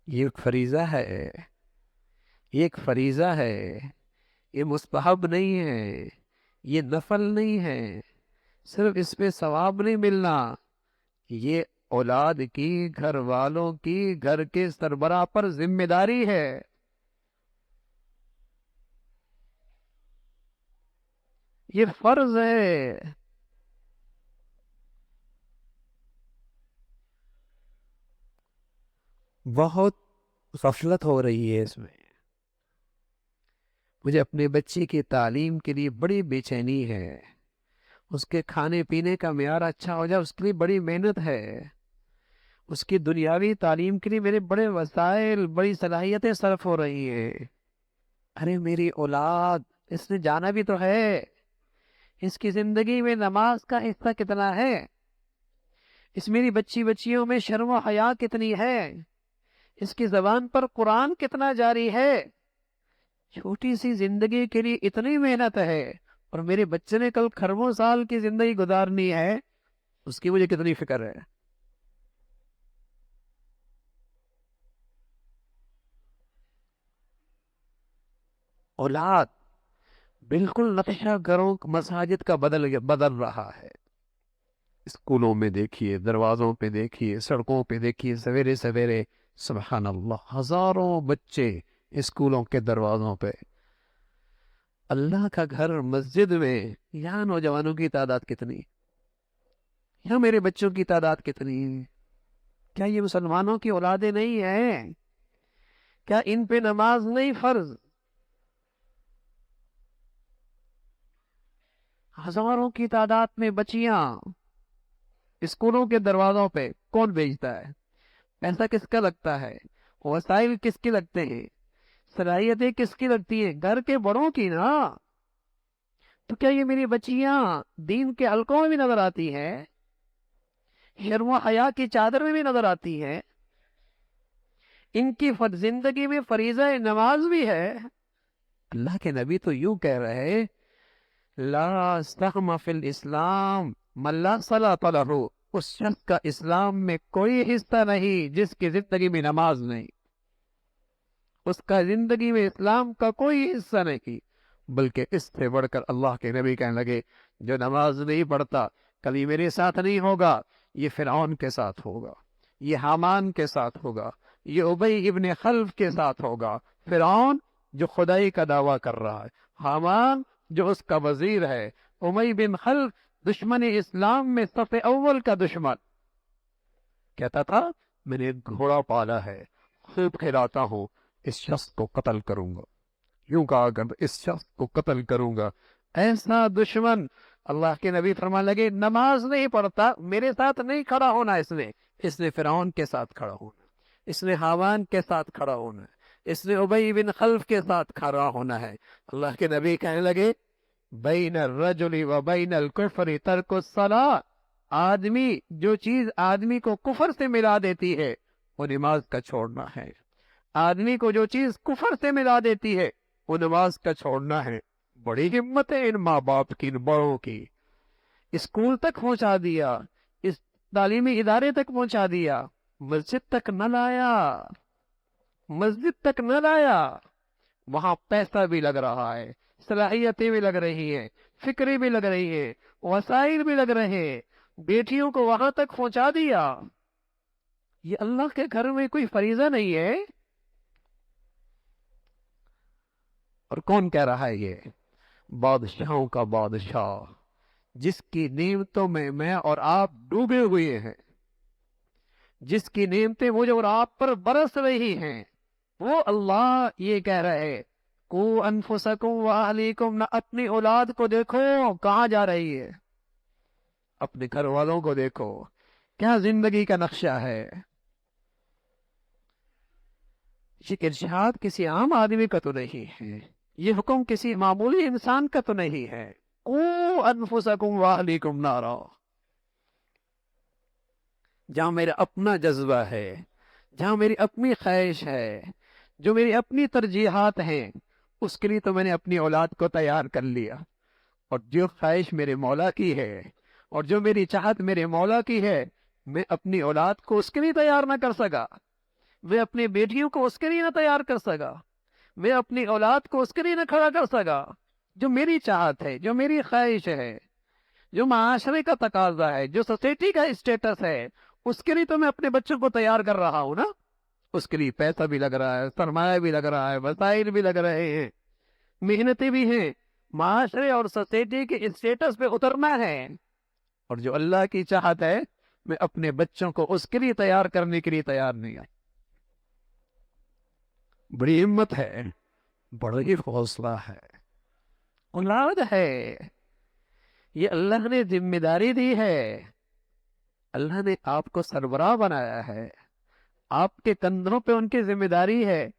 یہ ایک فریضہ ہے، یہ ایک فریضہ ہے، یہ مستحب نہیں ہے، یہ نفل نہیں ہے، صرف اس پہ ثواب نہیں ملنا، یہ اولاد کی، گھر والوں کی، گھر کے سربراہ پر ذمہ داری ہے۔ یہ فرض ہے۔ بہت غفلت ہو رہی ہے اس میں۔ مجھے اپنے بچے کی تعلیم کے لیے بڑی بے چینی ہے، اس کے کھانے پینے کا معیار اچھا ہو جائے، اس کے لیے بڑی محنت ہے، اس کی دنیاوی تعلیم کے لیے میرے بڑے وسائل، بڑی صلاحیتیں صرف ہو رہی ہیں۔ ارے میری اولاد، اس نے جانا بھی تو ہے، اس کی زندگی میں نماز کا حصہ کتنا ہے، اس میری بچیوں میں شرم و حیا کتنی ہے، اس کی زبان پر قرآن کتنا جاری ہے۔ چھوٹی سی زندگی کے لیے اتنی محنت ہے، اور میرے بچے نے کل کھربوں سال کی زندگی گزارنی ہے، اس کی مجھے کتنی فکر ہے۔ اولاد بالکل نقشہ گھروں مساجد کا بدل رہا ہے۔ اسکولوں میں دیکھیے، دروازوں پہ دیکھیے، سڑکوں پہ دیکھیے، سویرے سویرے سبحان اللہ ہزاروں بچے اسکولوں کے دروازوں پہ۔ اللہ کا گھر مسجد میں، یہاں نوجوانوں کی تعداد کتنی، یہاں میرے بچوں کی تعداد کتنی؟ کیا یہ مسلمانوں کی اولادیں نہیں ہیں؟ کیا ان پہ نماز نہیں فرض؟ ہزاروں کی تعداد میں بچیاں اسکولوں کے دروازوں پہ، کون بھیجتا ہے؟ پیسہ کس کا لگتا ہے؟ وسائل کس کے لگتے ہیں؟ صلاحیتیں کس کی لگتی ہیں؟ گھر کے بڑوں کی نا۔ تو کیا یہ میری بچیاں دین کے حلقوں میں بھی نظر آتی ہیں؟ شرم و حیا کی چادر میں بھی نظر آتی ہیں؟ ان کی زندگی میں فریضہ نماز بھی ہے؟ اللہ کے نبی تو یوں کہہ رہے، لا سہم فی الاسلام من لا صلاۃ لہ، اس شخص کا اسلام میں کوئی حصہ نہیں جس کی زندگی میں نماز نہیں، اس کا زندگی میں اسلام کا کوئی حصہ نہیں۔ بلکہ اس سے بڑھ کر اللہ کے نبی کہنے لگے، جو نماز نہیں پڑھتا کل یہ میرے ساتھ نہیں ہوگا، یہ فرعون کے ساتھ ہوگا، یہ حامان کے ساتھ ہوگا، یہ ابی ابن خلف کے ساتھ ہوگا۔ فرعون جو خدائی کا دعویٰ کر رہا ہے، حامان جو اس کا وزیر ہے، امی بن خلف دشمن اسلام میں صف اول کا دشمن، کہتا تھا میں نے ایک گھوڑا پالا ہے، خوب کھلاتا ہوں، اس شخص کو قتل کروں گا، یوں کہا کر اس شخص کو قتل کروں گا۔ ایسا دشمن، اللہ کے نبی فرمان لگے نماز نہیں پڑھتا، میرے ساتھ نہیں کھڑا ہونا، اس نے فرعون کے ساتھ کھڑا ہونا، اس نے حامان کے ساتھ کھڑا ہونا ہے، اس نے ابی بن خلف کے ساتھ کھڑا ہونا ہے۔ اللہ کے نبی کہنے لگے بین الرجل و بین الکفر ترک الصلاۃ، آدمی جو چیز آدمی کو کفر سے ملا دیتی ہے وہ نماز کا چھوڑنا ہے، آدمی کو جو چیز کفر سے ملا دیتی ہے وہ نماز کا چھوڑنا ہے۔ بڑی ہمت ہے ان ماں باپ کی، ان بڑوں کی، اسکول تک پہنچا دیا، اس تعلیمی ادارے تک پہنچا دیا، مسجد تک نہ لایا، مسجد تک نہ لایا، وہاں پیسہ بھی لگ رہا ہے، صلاحیتیں بھی لگ رہی ہیں، فکریں بھی لگ رہی ہیں، وسائل بھی لگ رہے ہیں، بیٹیوں کو وہاں تک پہنچا دیا۔ یہ اللہ کے گھر میں کوئی فریضہ نہیں ہے؟ اور کون کہہ رہا ہے یہ؟ بادشاہوں کا بادشاہ، جس کی نعمتوں میں اور آپ ڈوبے ہوئے ہیں، جس کی نعمتیں مجھے اور آپ پر برس رہی ہیں، وہ اللہ یہ کہہ رہے کو انفسکم و اہلیکم، نہ اپنی اولاد کو دیکھو کہاں جا رہی ہے، اپنے گھر والوں کو دیکھو کیا زندگی کا نقشہ ہے۔ یہ ارشاد کسی عام آدمی کا تو نہیں ہے، یہ حکم کسی معمولی انسان کا تو نہیں ہے۔ کو انفسکم و اہلیکم نارا، جہاں میرا اپنا جذبہ ہے، جہاں میری اپنی خواہش ہے، جو میری اپنی ترجیحات ہیں، اس کے لیے تو میں نے اپنی اولاد کو تیار کر لیا، اور جو خواہش میرے مولا کی ہے اور جو میری چاہت میرے مولا کی ہے، میں اپنی اولاد کو اس کے لیے تیار نہ کر سکا، میں اپنی بیٹیوں کو اس کے لیے نہ تیار کر سکا، میں اپنی اولاد کو اس کے لیے نہ کھڑا کر سکا جو میری چاہت ہے، جو میری خواہش ہے، جو معاشرے کا تقاضا ہے، جو سوسائٹی کا اسٹیٹس ہے، اس کے لیے تو میں اپنے بچوں کو تیار کر رہا ہوں نا۔ اس کے لیے پیسہ بھی لگ رہا ہے، سرمایہ بھی لگ رہا ہے، وسائل بھی لگ رہے ہیں، محنتیں بھی ہیں، معاشرے اور سوسائٹی کے اسٹیٹس پہ اترنا ہے۔ اور جو اللہ کی چاہت ہے، میں اپنے بچوں کو اس کے لیے تیار کرنے کے لیے تیار نہیں ہے۔ بڑی ہمت ہے، بڑا ہی حوصلہ ہے، اولاد ہے، یہ اللہ نے ذمہ داری دی ہے۔ اللہ نے آپ کو سربراہ بنایا ہے، آپ کے کندھوں پہ ان کی ذمہ داری ہے،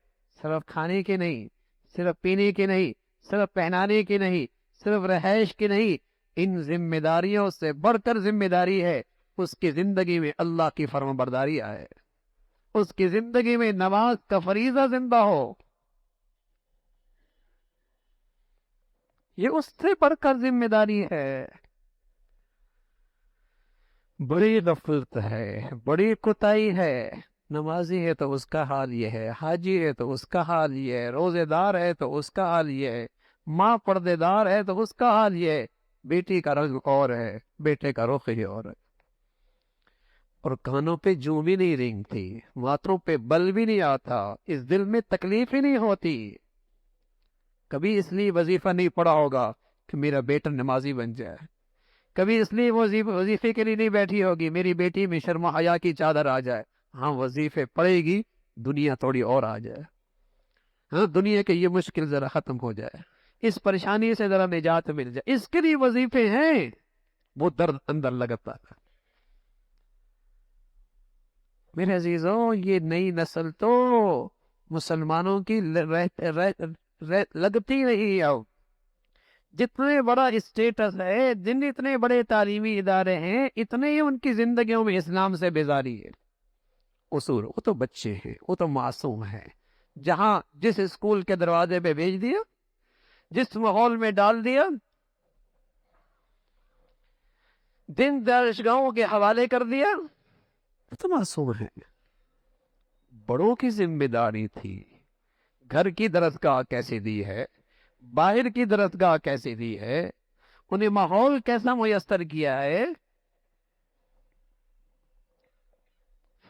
صرف کھانے کی نہیں، صرف پینے کی نہیں، صرف پہنانے کی نہیں، صرف رہائش کی نہیں، ان ذمہ داریوں سے بڑھ کر ذمہ داری ہے اس کی زندگی میں اللہ کی فرمان برداری آئے، اس کی زندگی میں نماز کا فریضہ زندہ ہو۔ یہ اس سے بڑھ کر ذمہ داری ہے۔ بڑی غفلت ہے، بڑی کوتاہی ہے۔ نمازی ہے تو اس کا حال یہ ہے، حاجی ہے تو اس کا حال یہ ہے، روزے دار ہے تو اس کا حال یہ ہے، ماں پردے دار ہے تو اس کا حال یہ ہے۔ بیٹی کا رنگ اور ہے، بیٹے کا رخ ہی اور ہے۔ اور کانوں پہ جوں بھی نہیں رینگتی، ماتھوں پہ بل بھی نہیں آتا، اس دل میں تکلیف ہی نہیں ہوتی۔ کبھی اس لیے وظیفہ نہیں پڑا ہوگا کہ میرا بیٹا نمازی بن جائے، کبھی اس لیے وظیفے کے لیے نہیں بیٹھی ہوگی میری بیٹی میں شرم و حیا کی چادر آ جائے۔ ہاں وظیفے پڑے گی، دنیا تھوڑی اور آ جائے، ہاں دنیا کے یہ مشکل ذرا ختم ہو جائے، اس پریشانی سے ذرا نجات مل جائے، اس کے لیے وظیفے ہیں۔ وہ درد اندر لگتا ہے۔ میرے عزیزوں، یہ نئی نسل تو مسلمانوں کی لگتی نہیں اب۔ جتنے بڑا اسٹیٹس ہے، اتنے بڑے تعلیمی ادارے ہیں، اتنے ہی ان کی زندگیوں میں اسلام سے بیزاری ہے۔ اصول، وہ تو بچے ہیں، وہ تو معصوم ہیں۔ جہاں جس اسکول کے دروازے پہ بھیج دیا، جس ماحول میں ڈال دیا، دن دارشگاہوں کے حوالے کر دیا، وہ تو معصوم ہیں۔ بڑوں کی ذمہ داری تھی، گھر کی درسگاہ کیسے دی ہے، باہر کی درسگاہ کیسے دی ہے، انہیں ماحول کیسا میسر کیا ہے